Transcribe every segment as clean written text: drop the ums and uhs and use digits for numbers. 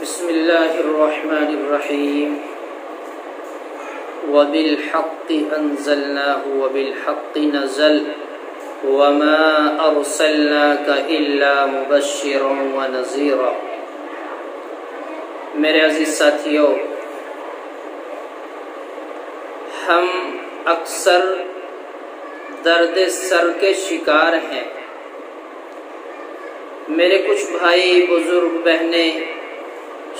बिस्मिल्लाहिर्रहमानिर्रहीम वबिलहक़्क़ि अंज़लनाहु वबिलहक़्क़ि नज़ल वमा अरसलनाका इल्ला मुबश्शिरन व नज़ीरा। मेरे अज़ीज़ साथियों, हम अक्सर दर्द सर के शिकार हैं। मेरे कुछ भाई बुजुर्ग बहनें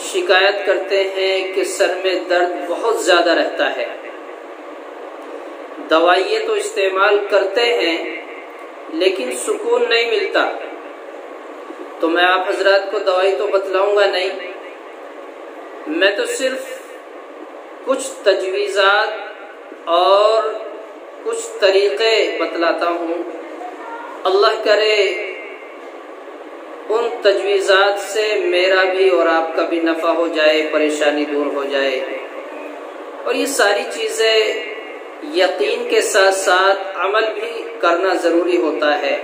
शिकायत करते हैं कि सर में दर्द बहुत ज़्यादा रहता है। दवाइयाँ तो इस्तेमाल करते हैं लेकिन सुकून नहीं मिलता। तो मैं आप हजरात को दवाई तो बतलाऊंगा नहीं, मैं तो सिर्फ कुछ तजवीज़ात और कुछ तरीक़े बतलाता हूँ। अल्लाह करे उन तजवीज़ात से मेरा भी और आपका भी नफ़ा हो जाए, परेशानी दूर हो जाए। और ये सारी चीज़ें यकीन के साथ साथ अमल भी करना ज़रूरी होता है।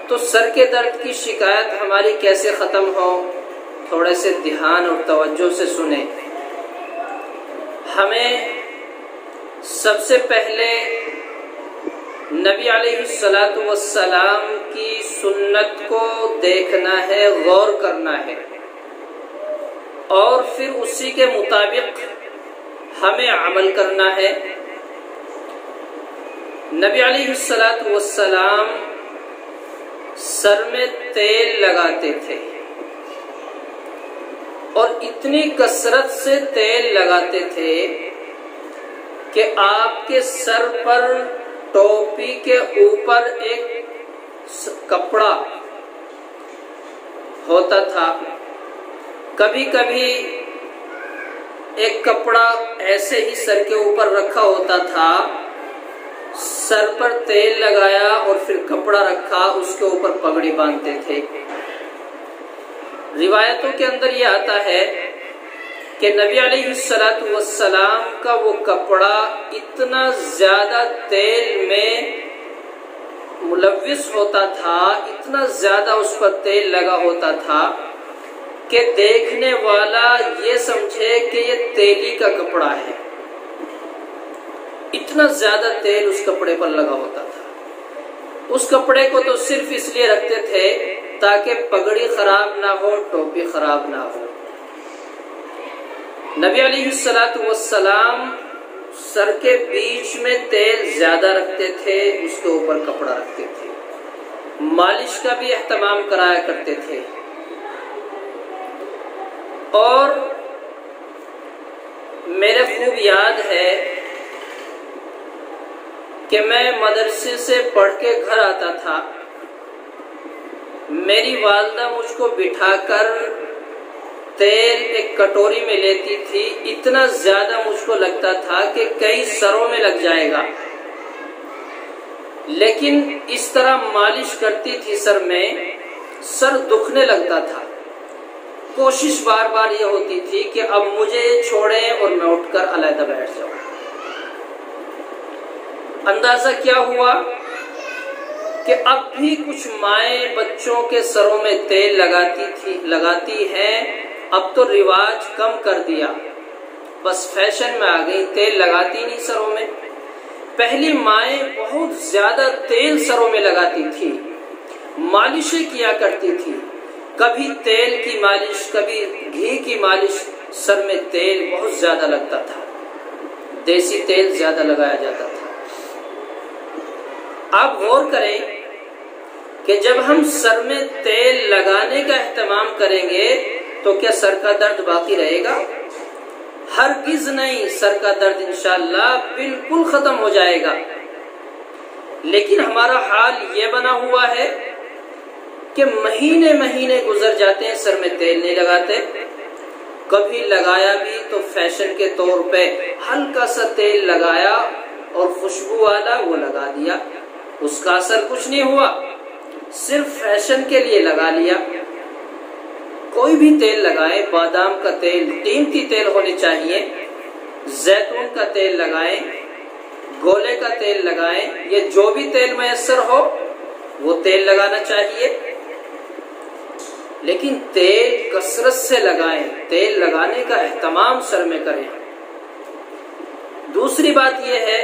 तो सर के दर्द की शिकायत हमारी कैसे ख़त्म हो, थोड़े से ध्यान और तवज्जो से सुने। हमें सबसे पहले नबी अलैहिस्सलातु वस्सलाम की सुन्नत को देखना है, गौर करना है और फिर उसी के मुताबिक हमें अमल करना है। नबी अलैहिस्सलातु वस्सलाम सर में तेल लगाते थे और इतनी कसरत से तेल लगाते थे कि आपके सर पर टोपी के ऊपर एक कपड़ा होता था। कभी कभी एक कपड़ा ऐसे ही सर के ऊपर रखा होता था, सर पर तेल लगाया और फिर कपड़ा रखा, उसके ऊपर पगड़ी बांधते थे। रिवायतों के अंदर यह आता है कि नबी अलैहिस्सलातु वस्सलाम का वो कपड़ा इतना ज्यादा तेल में मुलव्विस होता था, इतना ज्यादा उस पर तेल लगा होता था कि देखने वाला ये समझे कि ये तेली का कपड़ा है। इतना ज्यादा तेल उस कपड़े पर लगा होता था। उस कपड़े को तो सिर्फ इसलिए रखते थे ताकि पगड़ी खराब ना हो, टोपी खराब ना हो। नबी अलैहिस्सलातु वस्सलाम सर के बीच में तेल ज्यादा रखते थे, उसके ऊपर कपड़ा रखते थे। मालिश का भी एहतमाम कराया करते थे। और मेरे खूब याद है कि मैं मदरसे से पढ़ के घर आता था, मेरी वालिदा मुझको बिठाकर तेल एक कटोरी में लेती थी। इतना ज्यादा मुझको लगता था कि कई सरों में लग जाएगा, लेकिन इस तरह मालिश करती थी सर में, सर दुखने लगता था। कोशिश बार बार ये होती थी कि अब मुझे छोड़ें और मैं उठकर अलग बैठ जाऊं। अंदाजा क्या हुआ कि अब भी कुछ माएं बच्चों के सरों में तेल लगाती हैं। अब तो रिवाज कम कर दिया, बस फैशन में आ गई, तेल लगाती नहीं सरों में। पहली माएं बहुत ज्यादा तेल सरों में लगाती थी, मालिशें किया करती थी। कभी तेल की मालिश, कभी घी की मालिश, सर में तेल बहुत ज्यादा लगता था, देसी तेल ज्यादा लगाया जाता था। आप गौर करें कि जब हम सर में तेल लगाने का एहतमाम करेंगे तो क्या सर का दर्द बाकी रहेगा? हरगिज नहीं, सर का दर्द इंशाअल्लाह बिल्कुल खत्म हो जाएगा। लेकिन हमारा हाल ये बना हुआ है कि महीने महीने गुजर जाते हैं, सर में तेल नहीं लगाते। कभी लगाया भी तो फैशन के तौर पे हल्का सा तेल लगाया और खुशबू वाला वो लगा दिया, उसका असर कुछ नहीं हुआ, सिर्फ फैशन के लिए लगा लिया। कोई भी तेल लगाएं, बादाम का तेल, कीमती तेल होने चाहिए, जैतून का तेल लगाएं, गोले का तेल लगाएं, ये जो भी तेल मैसर हो वो तेल लगाना चाहिए। लेकिन तेल कसरत से लगाएं, तेल लगाने का एहतमाम सर में करें। दूसरी बात यह है,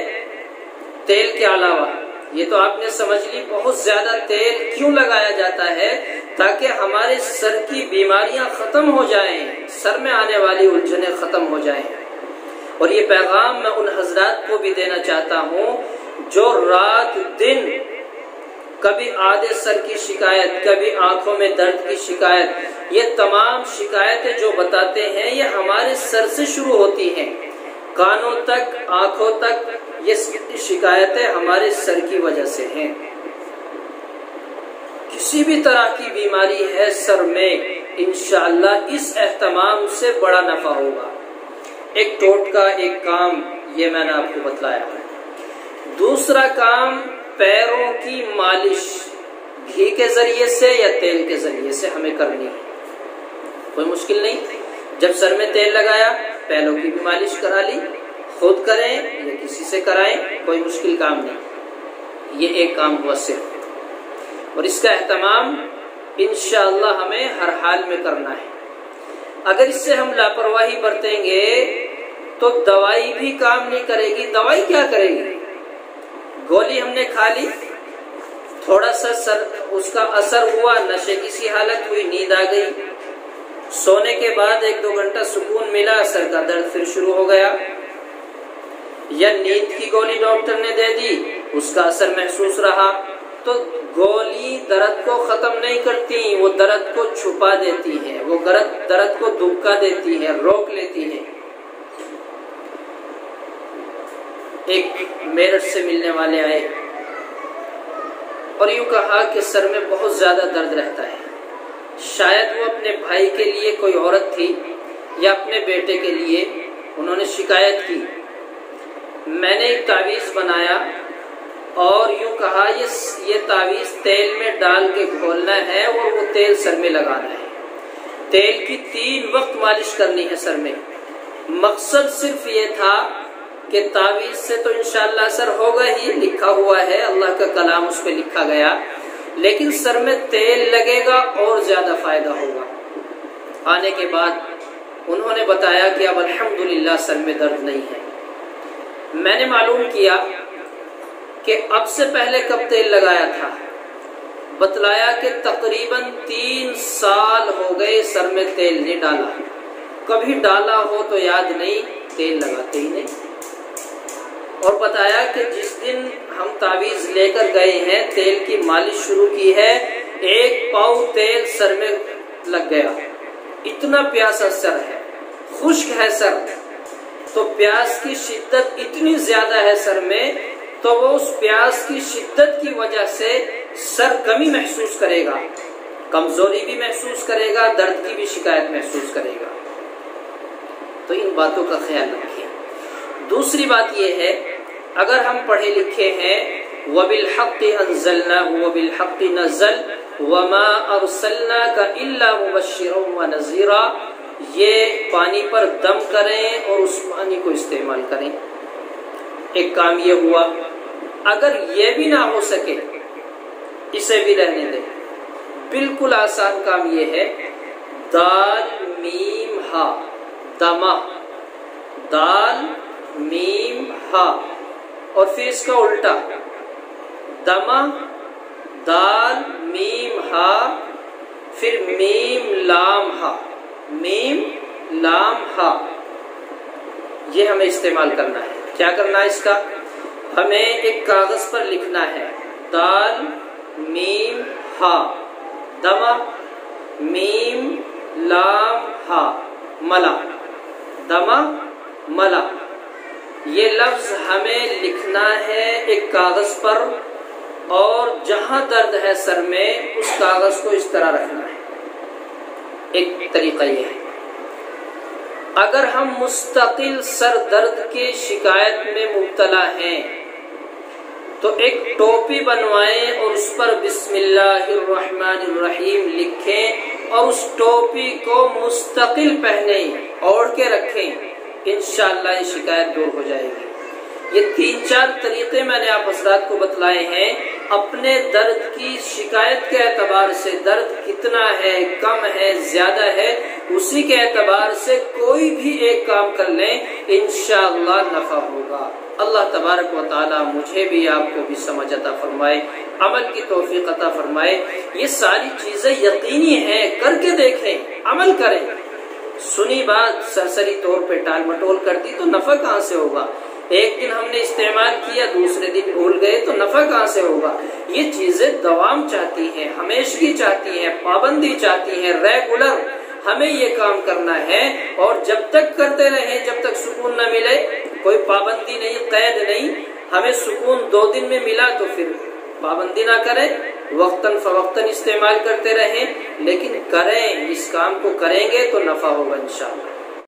तेल के अलावा ये तो आपने समझ ली, बहुत ज्यादा तेल क्यों लगाया जाता है? ताकि हमारे सर की बीमारियां खत्म हो जाएं, सर में आने वाली उलझनें खत्म हो जाएं। और ये पैगाम मैं उन हजरात को भी देना चाहता हूँ जो रात दिन कभी आधे सर की शिकायत, कभी आंखों में दर्द की शिकायत, ये तमाम शिकायतें जो बताते हैं ये हमारे सर से शुरू होती हैं, कानों तक, आंखों तक, ये शिकायतें हमारे सर की वजह से हैं। किसी भी तरह की बीमारी है सर में, इंशाअल्लाह इस एहतमाम से बड़ा नफा होगा। एक टोटका, एक काम, ये मैंने आपको बतलाया। दूसरा काम, पैरों की मालिश घी के जरिए से या तेल के जरिए से हमें करनी है, कोई मुश्किल नहीं। जब सर में तेल लगाया, पैरों की भी मालिश करा ली, खुद करें या किसी से कराएं, कोई मुश्किल काम नहीं। ये एक काम हुआ सिर्फ, और इसका एहतमाम इंशाअल्लाह हमें हर हाल में करना है। अगर इससे हम लापरवाही बरतेंगे तो दवाई भी काम नहीं करेगी। दवाई क्या करेगी? गोली हमने खा ली, थोड़ा सा सर उसका असर हुआ, नशे की सी हालत हुई, नींद आ गई, सोने के बाद 1-2 घंटा सुकून मिला, सर का दर्द फिर शुरू हो गया। या नींद की गोली डॉक्टर ने दे दी, उसका असर महसूस रहा, तो गोली दर्द को खत्म नहीं करती, वो दर्द को छुपा देती है, वो दर्द को दुबका देती है, रोक लेती है। एक मेरठ से मिलने वाले आए और यूं कहा कि सर में बहुत ज्यादा दर्द रहता है। शायद वो अपने भाई के लिए कोई औरत थी या अपने बेटे के लिए उन्होंने शिकायत की। मैंने एक तावीज बनाया और यूं कहा ये तावीज तेल में डाल के घोलना है और वो तेल सर में लगाना है। तेल की 3 वक्त मालिश करनी है सर में। मकसद सिर्फ ये था कि तावीज से तो इंशाअल्लाह असर होगा ही, लिखा हुआ है, अल्लाह का कलाम उस पे लिखा गया, लेकिन सर में तेल लगेगा और ज्यादा फायदा होगा। आने के बाद उन्होंने बताया कि अब अल्हम्दुलिल्लाह सर में दर्द नहीं है। मैंने मालूम किया कि अब से पहले कब तेल लगाया था। बतलाया कि तकरीबन 3 साल हो गए सर में तेल नहीं डाला। कभी डाला हो तो याद नहीं, तेल लगाते ही नहीं। और बताया कि जिस दिन हम तावीज लेकर गए हैं, तेल की मालिश शुरू की है, 1 पाव तेल सर में लग गया। इतना प्यासा सर है, खुश्क है सर, तो प्यास की शिद्दत इतनी ज्यादा है सर में, तो वो उस प्यास की शिद्दत की वजह से सर कमी महसूस करेगा, कमजोरी भी महसूस करेगा, दर्द की भी शिकायत महसूस करेगा। तो इन बातों का ख्याल रखिए। दूसरी बात यह है, अगर हम पढ़े लिखे हैं, वबिल हक़्क़ि अंज़लनाहु वबिल हक़्क़ि नज़ल वमा अरसलनाका इल्ला मुबश्शिरन व नज़ीरा, ये पानी पर दम करें और उस पानी को इस्तेमाल करें। एक काम ये हुआ। अगर ये भी ना हो सके, इसे भी रहने दें। बिल्कुल आसान काम ये है, दाल मीम हा, दमा, दाल मीम हा, और फिर इसका उल्टा, दमा, दाल मीम हा, फिर मीम लाम हा, मीम लाम हा। ये हमें इस्तेमाल करना है। क्या करना है इसका? हमें एक कागज पर लिखना है, दाल मीम हा, दमा, मीम लाम हा, मला, दमा, मला। ये लफ्ज हमें लिखना है एक कागज पर, और जहां दर्द है सर में उस कागज को इस तरह रखना है। एक तरीका ये है। अगर हम मुस्तकिल सर दर्द की शिकायत में मुब्तला हैं तो एक टोपी बनवाएं और उस पर बिस्मिल्लाहिर्रहमानिर्रहीम लिखें और उस टोपी को मुस्तकिल पहने, ओढ़ के रखें। इंशाअल्लाह ये शिकायत दूर हो जाएगी। ये 3-4 तरीके मैंने आप हज़रात को बतलाए हैं। अपने दर्द की शिकायत के एतबार से, दर्द कितना है, कम है, ज्यादा है, उसी के एतबार से कोई भी एक काम कर लें, इंशाअल्लाह नफा होगा। अल्लाह तबारक व तआला मुझे भी आपको भी समझ अता फरमाए, अमल की तौफीक अता फरमाए। ये सारी चीजें यकीनी हैं, करके देखें, अमल करें। सुनी बात सरसरी तौर पे टाल मटोल कर दी तो नफा कहाँ से होगा? एक दिन हमने इस्तेमाल किया, दूसरे दिन भूल गए तो नफा कहाँ से होगा? ये चीजें दवाम चाहती हैं, हमेशगी चाहती हैं, पाबंदी चाहती हैं, रेगुलर हमें ये काम करना है। और जब तक करते रहें, जब तक सुकून न मिले, कोई पाबंदी नहीं, कैद नहीं, हमें सुकून 2 दिन में मिला तो फिर पाबंदी ना करें, वक्तन फवक्तन इस्तेमाल करते रहें, लेकिन करें, इस काम को करेंगे तो नफा होगा इंशाअल्लाह।